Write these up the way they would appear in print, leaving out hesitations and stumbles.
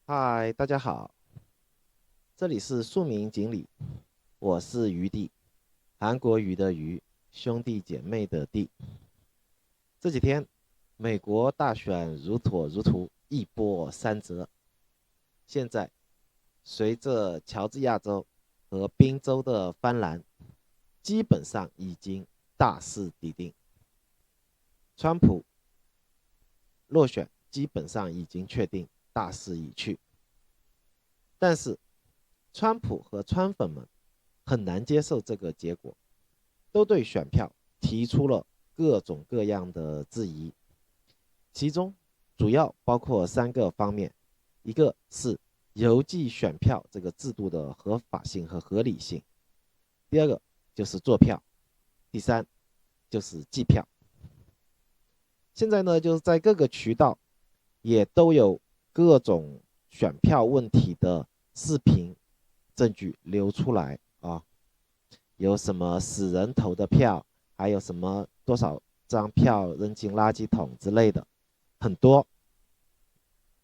嗨，大家好，这里是庶民锦鲤，我是余弟，韩国瑜的瑜，兄弟姐妹的弟。这几天，美国大选如火如荼，一波三折。现在，随着乔治亚州和宾州的翻蓝，基本上已经大势已定，川普落选基本上已经确定，大势已去。但是，川普和川粉们很难接受这个结果，都对选票提出了各种各样的质疑，其中主要包括3个方面，一个是邮寄选票这个制度的合法性和合理性，第二个就是做票，第三就是计票。现在呢，就是在各个渠道也都有各种选票问题的视频证据流出来啊，有什么死人头的票，还有什么多少张票扔进垃圾桶之类的，很多，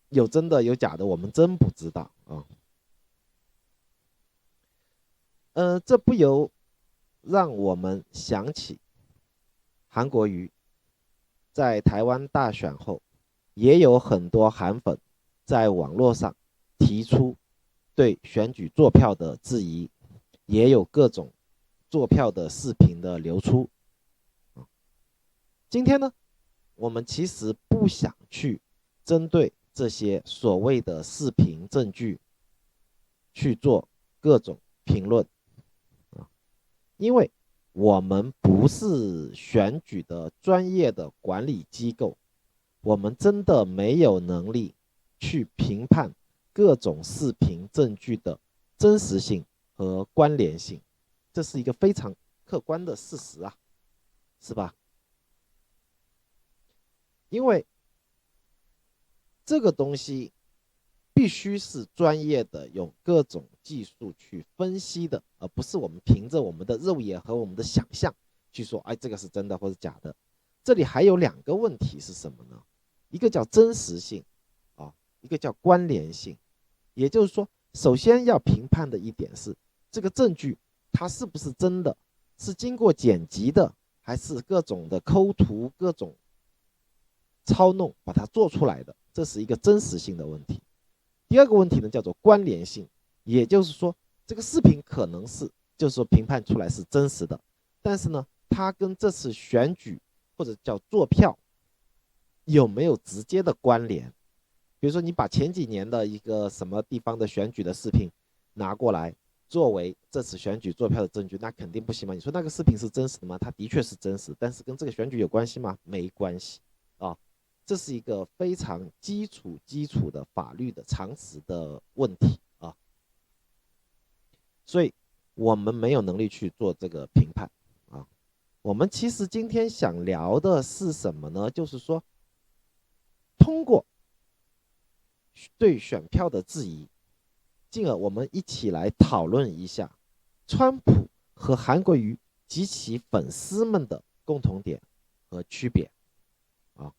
有真的有假的，我们真不知道啊。这不由让我们想起韩国瑜在台湾大选后，也有很多韩粉在网络上提出对选举作票的质疑，也有各种作票的视频的流出。今天呢，我们其实不想去针对这些所谓的视频证据去做各种评论啊，因为我们不是选举的专业的管理机构，我们真的没有能力去评判各种视频证据的真实性和关联性，这是一个非常客观的事实啊，是吧？因为这个东西必须是专业的，有各种技术去分析的，而不是我们凭着我们的肉眼和我们的想象去说，哎，这个是真的或者假的。这里还有2个问题是什么呢？一个叫真实性啊，一个叫关联性。也就是说，首先要评判的一点是，这个证据它是不是真的，是经过剪辑的，还是各种的抠图、各种操弄把它做出来的，这是一个真实性的问题。第二个问题呢，叫做关联性，也就是说，这个视频可能是，就是说评判出来是真实的，但是呢，它跟这次选举或者叫做票有没有直接的关联？比如说，你把前几年的一个什么地方的选举的视频拿过来，作为这次选举做票的证据，那肯定不行嘛。你说那个视频是真实的吗？它的确是真实，但是跟这个选举有关系吗？没关系啊。这是一个非常基础的法律的常识的问题啊，所以我们没有能力去做这个评判啊。我们其实今天想聊的是什么呢？就是说，通过对选票的质疑，进而我们一起来讨论一下川普和韩国瑜及其粉丝们的共同点和区别啊。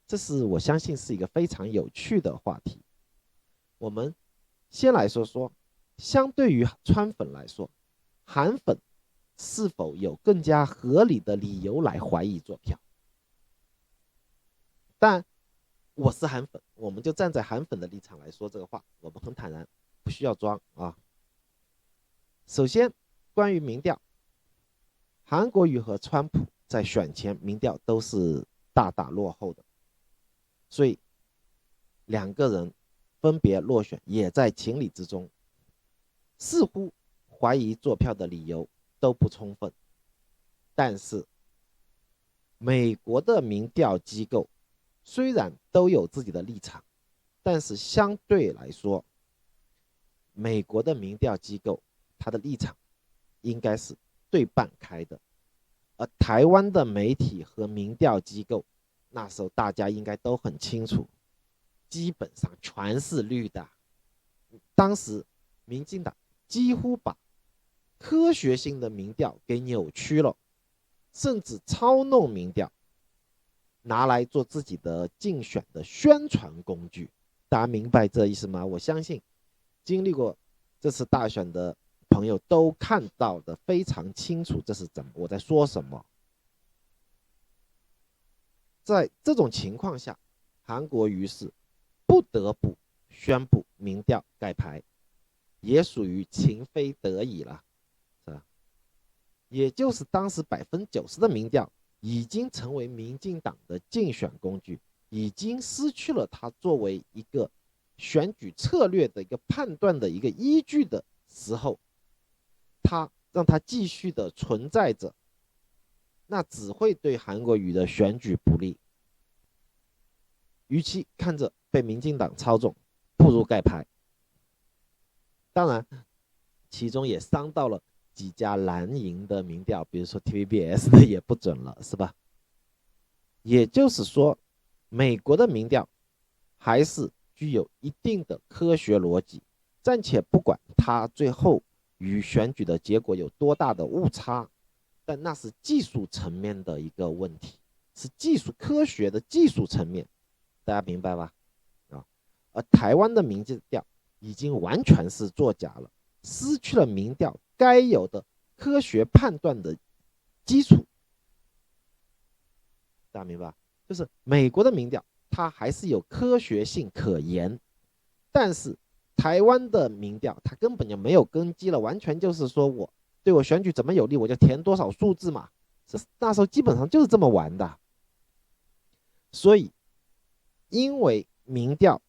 这是我相信是一个非常有趣的话题。我们先来说说，相对于川粉来说，韩粉是否有更加合理的理由来怀疑作票？但我是韩粉，我们就站在韩粉的立场来说这个话，我们很坦然，不需要装啊。首先，关于民调，韩国瑜和川普在选前民调都是大大落后的，所以2个人分别落选也在情理之中，似乎怀疑作票的理由都不充分。但是美国的民调机构虽然都有自己的立场，但是相对来说，美国的民调机构它的立场应该是对半开的，而台湾的媒体和民调机构那时候大家应该都很清楚，基本上全是绿的。当时民进党几乎把科学性的民调给扭曲了，甚至操弄民调，拿来做自己的竞选的宣传工具。大家明白这意思吗？我相信经历过这次大选的朋友都看到的非常清楚，这是我在说什么。在这种情况下，韩国瑜是不得不宣布民调盖牌，也属于情非得已了，是吧？也就是当时90%的民调已经成为民进党的竞选工具，已经失去了它作为一个选举策略的一个判断的一个依据的时候，让它继续的存在着，那只会对韩国瑜的选举不利。与其看着被民进党操纵，不如盖牌。当然，其中也伤到了几家蓝营的民调，比如说 TVBS 的也不准了，是吧？也就是说，美国的民调还是具有一定的科学逻辑，暂且不管它最后与选举的结果有多大的误差，但那是技术层面的一个问题，是科学的技术层面，大家明白吧？而台湾的民调已经完全是作假了，失去了民调该有的科学判断的基础。大家明白？就是美国的民调，它还是有科学性可言，但是台湾的民调，它根本就没有根基了，完全就是说我对我选举怎么有利，我就填多少数字嘛。那时候基本上就是这么玩的。所以，因为民调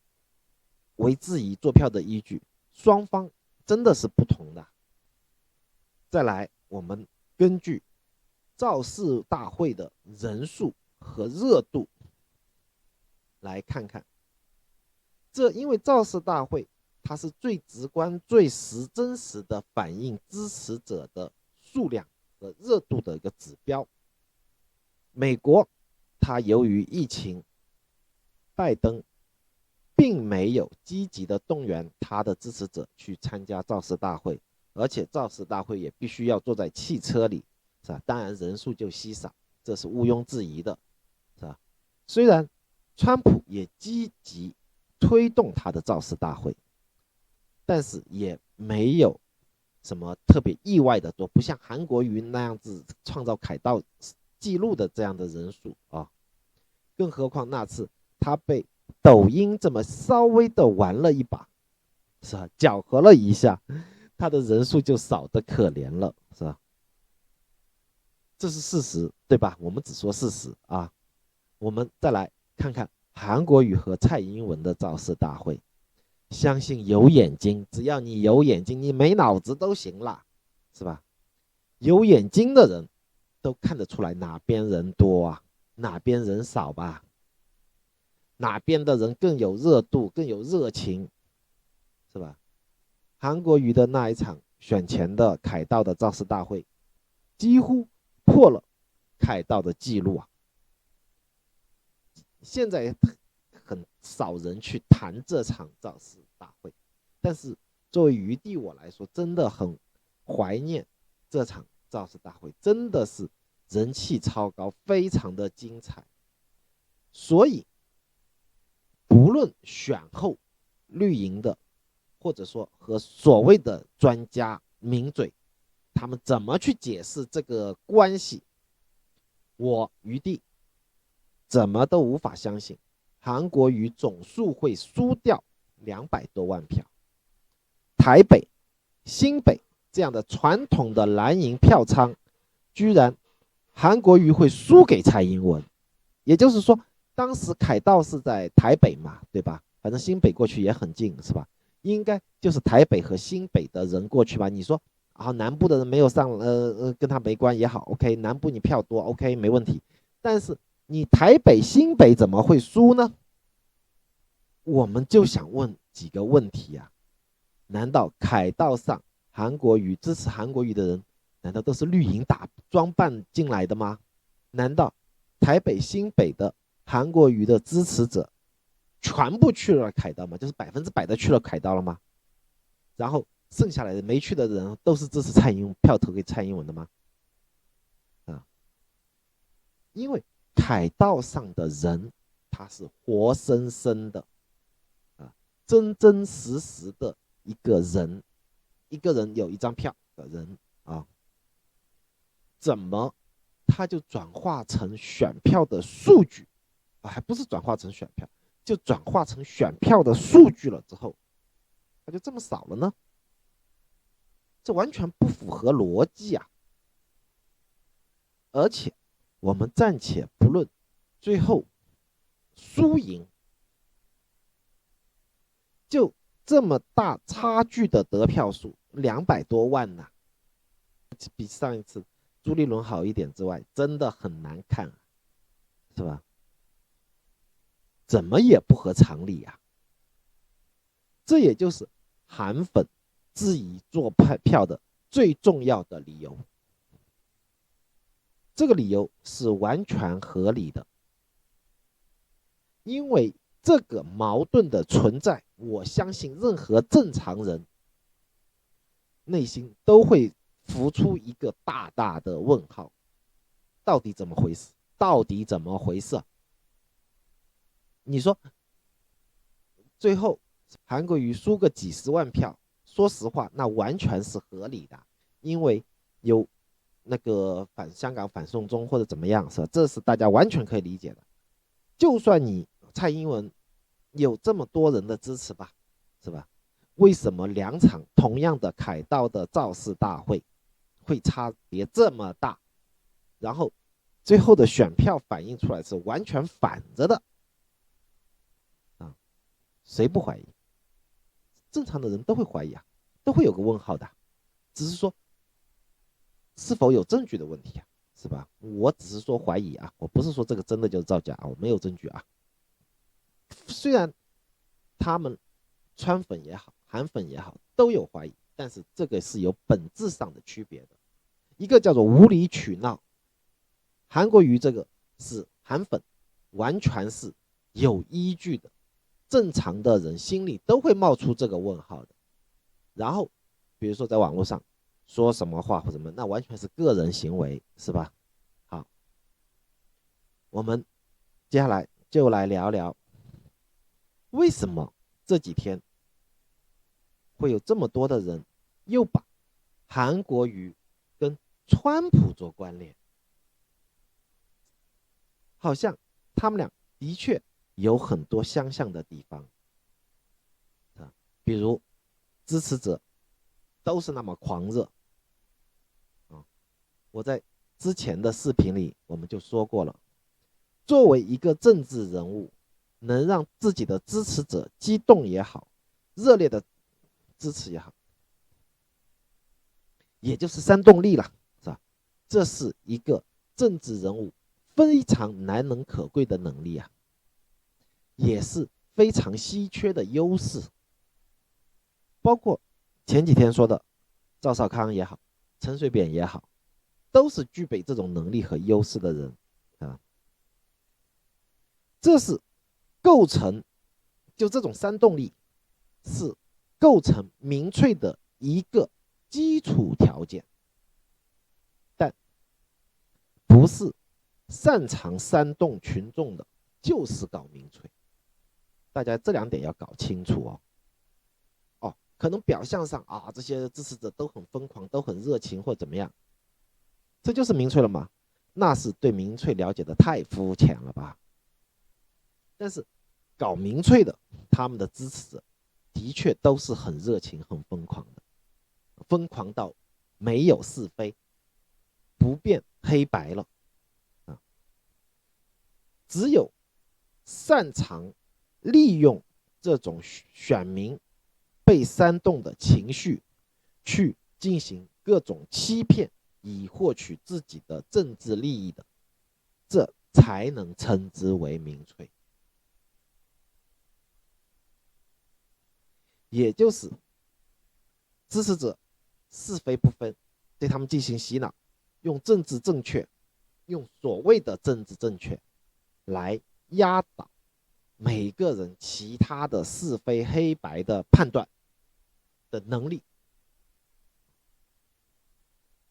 为质疑做票的依据，双方真的是不同的。再来，我们根据造势大会的人数和热度来看看，因为造势大会它是最直观、最真实的反映支持者的数量和热度的一个指标。美国它由于疫情，拜登并没有积极的动员他的支持者去参加造势大会，而且造势大会也必须要坐在汽车里，是吧？当然人数就稀少，这是毋庸置疑的，是吧？虽然川普也积极推动他的造势大会，但是也没有什么特别意外的多，不像韩国瑜那样子创造凯道记录的这样的人数啊。更何况那次他被抖音这么稍微的玩了一把，是吧？搅和了一下，他的人数就少得可怜了，是吧？这是事实，对吧？我们只说事实啊。我们再来看看韩国瑜和蔡英文的造势大会，相信有眼睛，只要你有眼睛，你没脑子都行啦，是吧？有眼睛的人都看得出来哪边人多啊，哪边人少吧？哪边的人更有热度，更有热情，是吧？韩国瑜的那一场选前的凯道的造势大会，几乎破了凯道的记录啊！现在很少人去谈这场造势大会，但是作为余弟我来说，真的很怀念这场造势大会，真的是人气超高，非常的精彩。所以，不论选后绿营的，或者说和所谓的专家名嘴，他们怎么去解释这个关系，我余弟怎么都无法相信韩国瑜总数会输掉200多万票。台北、新北这样的传统的蓝营票仓，居然韩国瑜会输给蔡英文。也就是说，当时凯道是在台北嘛，对吧？反正新北过去也很近，是吧？应该就是台北和新北的人过去吧？你说啊，南部的人没有上，跟他没关也好 ，OK， 南部你票多 ，OK， 没问题。但是你台北、新北怎么会输呢？我们就想问几个问题啊？难道凯道上支持韩国瑜的人，难道都是绿营装扮进来的吗？难道台北、新北的韩国瑜的支持者全部去了凯道吗？就是100%的去了凯道了吗？然后剩下来的没去的人都是支持蔡英文，票投给蔡英文的吗？啊，因为凯道上的人他是活生生的啊，真真实实的一个人，一个人有一张票的人啊，怎么他就转化成选票的数据啊，还不是转化成选票，就转化成选票的数据了之后，他就这么少了呢？这完全不符合逻辑啊！而且我们暂且不论最后输赢，就这么大差距的得票数200多万呐、比上一次朱立伦好一点之外，真的很难看啊，是吧？怎么也不合常理啊！这也就是韩粉质疑做票的最重要的理由。这个理由是完全合理的，因为这个矛盾的存在，我相信任何正常人内心都会浮出一个大大的问号：到底怎么回事？到底怎么回事？你说最后韩国瑜输个几十万票，说实话，那完全是合理的，因为有那个反香港反送中或者怎么样，是吧？这是大家完全可以理解的。就算你蔡英文有这么多人的支持吧，是吧？为什么2场同样的凯道的造势大会会差别这么大？然后最后的选票反映出来是完全反着的啊！谁不怀疑？正常的人都会怀疑啊，都会有个问号的，只是说是否有证据的问题啊，是吧？我只是说怀疑啊，我不是说这个真的就是造假啊，我没有证据啊。虽然他们川粉也好，韩粉也好都有怀疑，但是这个是有本质上的区别的。一个叫做无理取闹，韩国瑜这个是韩粉完全是有依据的，正常的人心里都会冒出这个问号的。然后比如说在网络上说什么话或什么，那完全是个人行为，是吧？好，我们接下来就来聊聊为什么这几天会有这么多的人又把韩国瑜跟川普做关联，好像他们俩的确有很多相像的地方啊，比如支持者都是那么狂热啊。我在之前的视频里我们就说过了，作为一个政治人物，能让自己的支持者激动也好，热烈的支持也好，也就是煽动力了，是吧？这是一个政治人物非常难能可贵的能力啊，也是非常稀缺的优势。包括前几天说的赵少康也好，陈水扁也好，都是具备这种能力和优势的人啊。这是构成，就这种煽动力是构成民粹的一个基础条件，但不是擅长煽动群众的就是搞民粹。大家这2点要搞清楚哦。可能表象上啊，这些支持者都很疯狂，都很热情或怎么样，这就是民粹了吗？那是对民粹了解的太肤浅了吧。但是搞民粹的他们的支持者的确都是很热情很疯狂的，疯狂到没有是非，不辨黑白了啊。只有擅长利用这种选民被煽动的情绪去进行各种欺骗，以获取自己的政治利益的，这才能称之为民粹。也就是支持者是非不分，对他们进行洗脑，用政治正确，用所谓的政治正确来压倒每个人其他的是非黑白的判断的能力，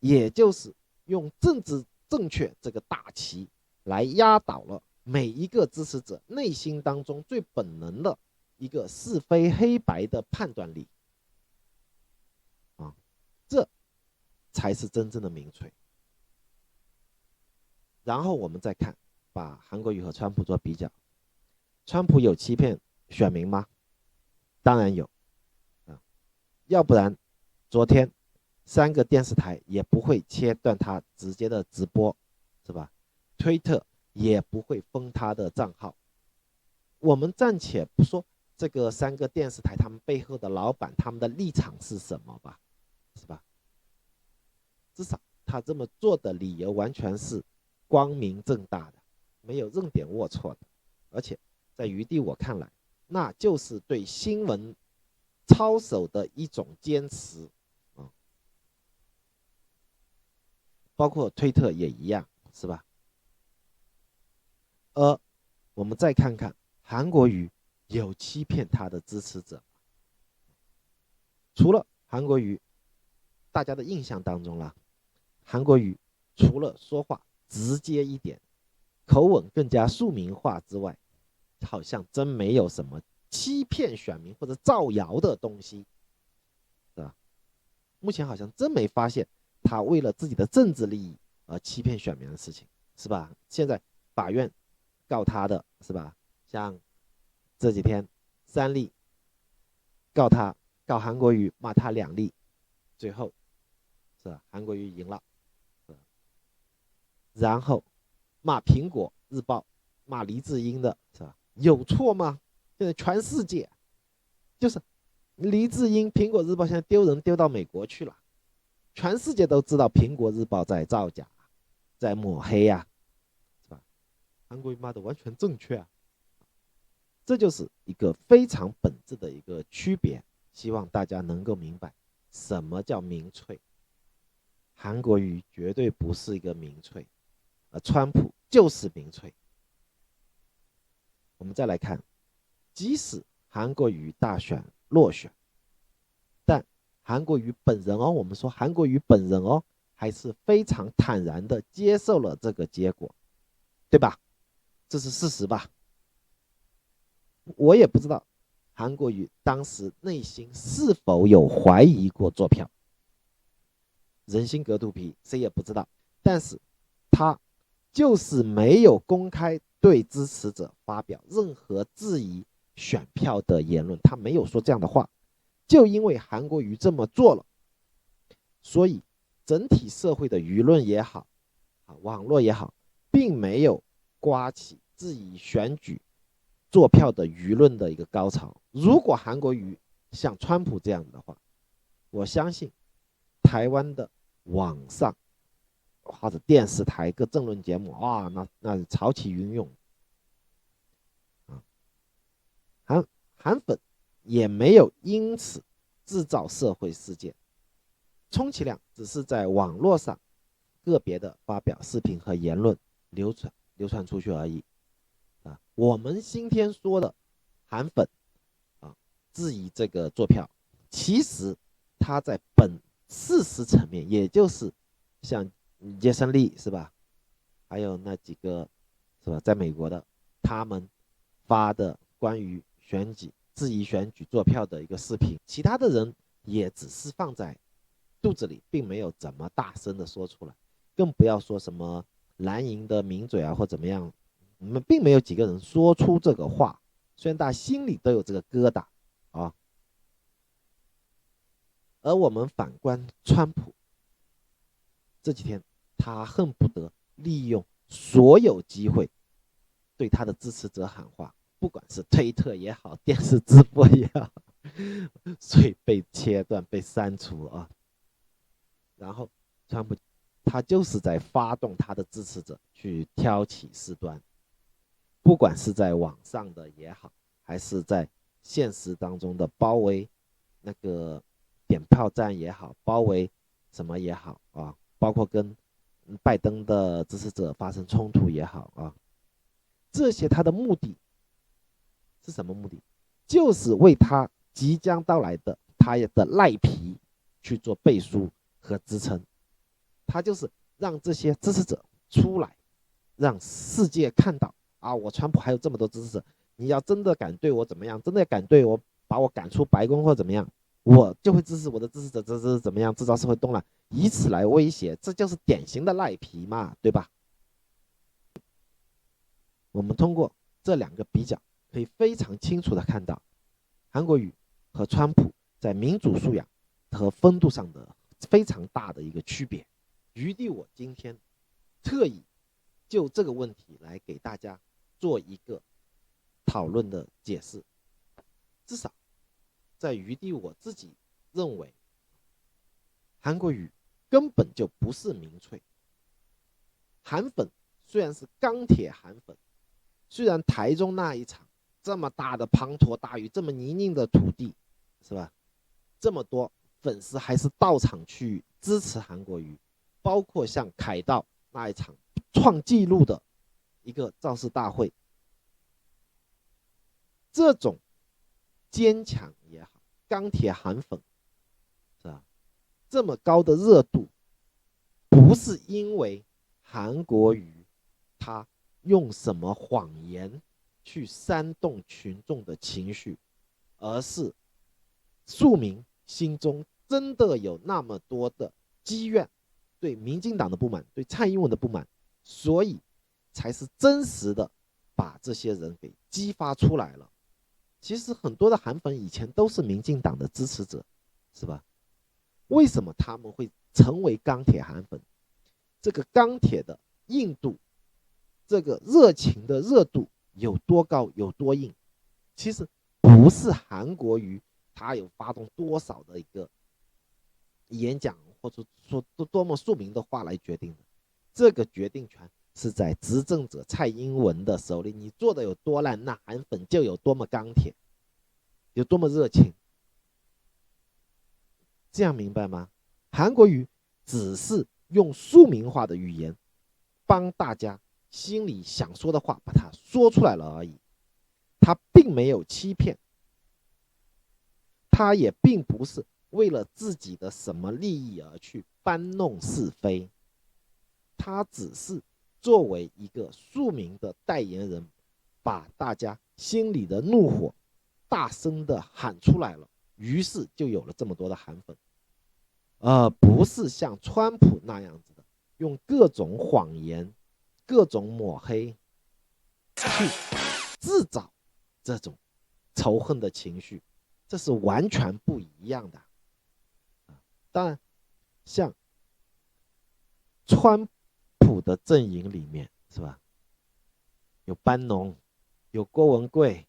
也就是用政治正确这个大旗来压倒了每一个支持者内心当中最本能的一个是非黑白的判断力啊，这才是真正的民粹。然后我们再看，把韩国瑜和川普做比较，川普有欺骗选民吗？当然有啊，要不然昨天3个电视台也不会切断他直接的直播，是吧？推特也不会封他的账号。我们暂且不说这个3个电视台他们背后的老板他们的立场是什么吧，是吧？至少他这么做的理由完全是光明正大的，没有任点龌龊的。而且在余弟我看来，那就是对新闻操守的一种坚持啊，包括推特也一样，是吧？我们再看看韩国瑜有欺骗他的支持者，除了韩国瑜大家的印象当中啦，韩国瑜除了说话直接一点，口吻更加庶民化之外，好像真没有什么欺骗选民或者造谣的东西，是吧？目前好像真没发现他为了自己的政治利益而欺骗选民的事情，是吧？现在法院告他的是吧？像这几天3例告他，告韩国瑜骂他2例，最后是吧？韩国瑜赢了，然后骂苹果日报，骂黎智英的是吧？有错吗？现在全世界就是黎智英，苹果日报现在丢人丢到美国去了，全世界都知道苹果日报在造假，在抹黑呀，是吧？韩国瑜骂的完全正确啊，这就是一个非常本质的一个区别，希望大家能够明白什么叫民粹。韩国瑜绝对不是一个民粹，川普就是民粹。我们再来看，即使韩国瑜大选落选，但韩国瑜本人哦，我们说韩国瑜本人哦，还是非常坦然的接受了这个结果，对吧？这是事实吧？我也不知道韩国瑜当时内心是否有怀疑过做票，人心隔肚皮，谁也不知道。但是他就是没有公开对支持者发表任何质疑选票的言论，他没有说这样的话。就因为韩国瑜这么做了，所以整体社会的舆论也好，网络也好，并没有刮起质疑选举做票的舆论的一个高潮。如果韩国瑜像川普这样的话，我相信台湾的网上或者电视台各政论节目啊，那潮起云涌啊，韩粉也没有因此制造社会事件，充其量只是在网络上个别的发表视频和言论流传出去而已啊。我们今天说的韩粉啊质疑这个做票，其实他在事实层面，也就是像杰森利是吧，还有那几个是吧，在美国的他们发的关于选举质疑选举做票的一个视频，其他的人也只是放在肚子里，并没有怎么大声的说出来，更不要说什么蓝营的名嘴啊或怎么样，我们并没有几个人说出这个话，虽然大家心里都有这个疙瘩啊。而我们反观川普，这几天他恨不得利用所有机会对他的支持者喊话，不管是推特也好，电视直播也好，所以被切断、被删除啊。然后川普他就是在发动他的支持者去挑起事端，不管是在网上的也好，还是在现实当中的包围那个点票站也好，包围什么也好啊，包括跟拜登的支持者发生冲突也好啊，这些他的目的是什么目的？就是为他即将到来的他的赖皮去做背书和支撑。他就是让这些支持者出来，让世界看到啊，我川普还有这么多支持者，你要真的敢对我怎么样，真的敢对我把我赶出白宫或怎么样，我就会支持我的支持者，这怎么样制造社会动乱，以此来威胁，这就是典型的赖皮嘛，对吧？我们通过这两个比较，可以非常清楚的看到，韩国瑜和川普在民主素养和风度上的非常大的一个区别。余弟我今天特意就这个问题来给大家做一个讨论的解释。至少在余弟我自己认为，韩国瑜根本就不是民粹。韩粉虽然是钢铁韩粉，虽然台中那一场这么大的滂沱大雨，这么泥泞的土地，是吧？这么多粉丝还是到场去支持韩国瑜，包括像凯道那一场创纪录的一个造势大会，这种坚强也好，钢铁韩粉，是吧？这么高的热度，不是因为韩国瑜他用什么谎言去煽动群众的情绪，而是庶民心中真的有那么多的积怨，对民进党的不满，对蔡英文的不满，所以才是真实的把这些人给激发出来了。其实很多的韩粉以前都是民进党的支持者，是吧？为什么他们会成为钢铁韩粉？这个钢铁的硬度，这个热情的热度有多高有多硬，其实不是韩国瑜他有发动多少的一个演讲，或者说多么庶民的话来决定的。这个决定权是在执政者蔡英文的手里，你做的有多烂，那韩粉就有多么钢铁，有多么热情。这样明白吗？韩国瑜只是用庶民化的语言帮大家心里想说的话把它说出来了而已，他并没有欺骗，他也并不是为了自己的什么利益而去搬弄是非，他只是作为一个庶民的代言人，把大家心里的怒火大声的喊出来了，于是就有了这么多的韩粉，而不是像川普那样子的用各种谎言、各种抹黑去制造这种仇恨的情绪，这是完全不一样的。当然，像川普的阵营里面，是吧？有班农，有郭文贵，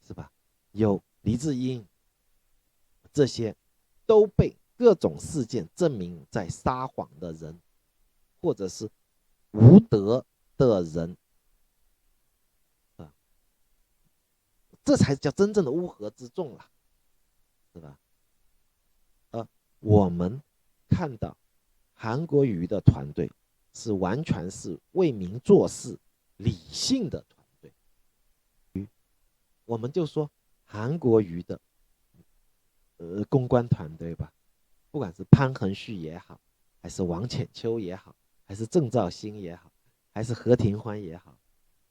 是吧？有黎智英，这些都被各种事件证明在撒谎的人，或者是无德的人，这才叫真正的乌合之众了，是吧？我们看到韩国瑜的团队是完全是为民做事、理性的团队。我们就说韩国瑜的公关团队吧，不管是潘恒旭也好，还是王浅秋也好，还是郑兆兴也好，还是何庭欢也好，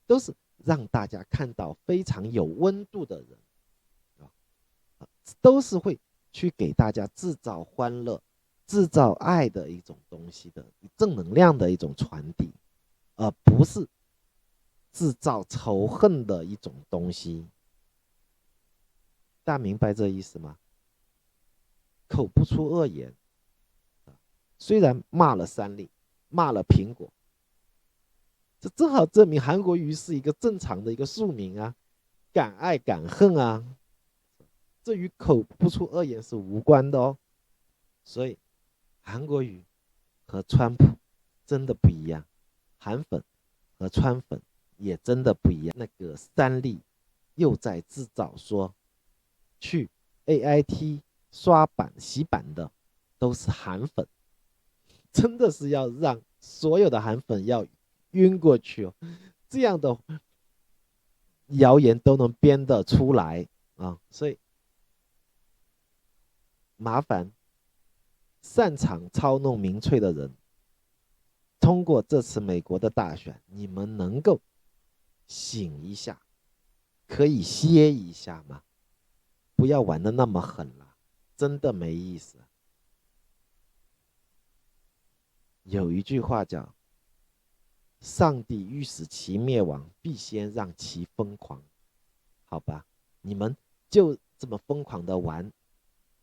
都是让大家看到非常有温度的人，都是会去给大家制造欢乐、制造爱的一种东西的正能量的一种传递，而不是制造仇恨的一种东西。大家明白这意思吗？口不出恶言，虽然骂了三立，骂了苹果，这正好证明韩国瑜是一个正常的一个庶民啊，敢爱敢恨啊，这与口不出恶言是无关的哦。所以韩国瑜和川普真的不一样，韩粉和川粉也真的不一样。那个三立又在制造说去 AIT 刷版洗版的都是韩粉，真的是要让所有的韩粉要晕过去哦，这样的谣言都能编得出来啊！所以麻烦擅长操弄民粹的人，通过这次美国的大选，你们能够醒一下，可以歇一下吗？不要玩的那么狠了，真的没意思。有一句话叫"上帝欲使其灭亡，必先让其疯狂"。好吧，你们就这么疯狂的玩，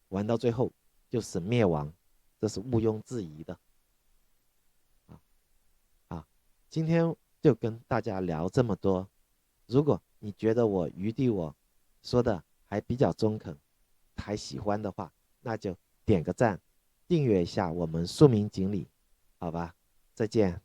玩到最后就是灭亡，这是毋庸置疑的。好，今天就跟大家聊这么多。如果你觉得我说的还比较中肯，还喜欢的话，那就点个赞，订阅一下我们庶民锦鲤，好吧？再见。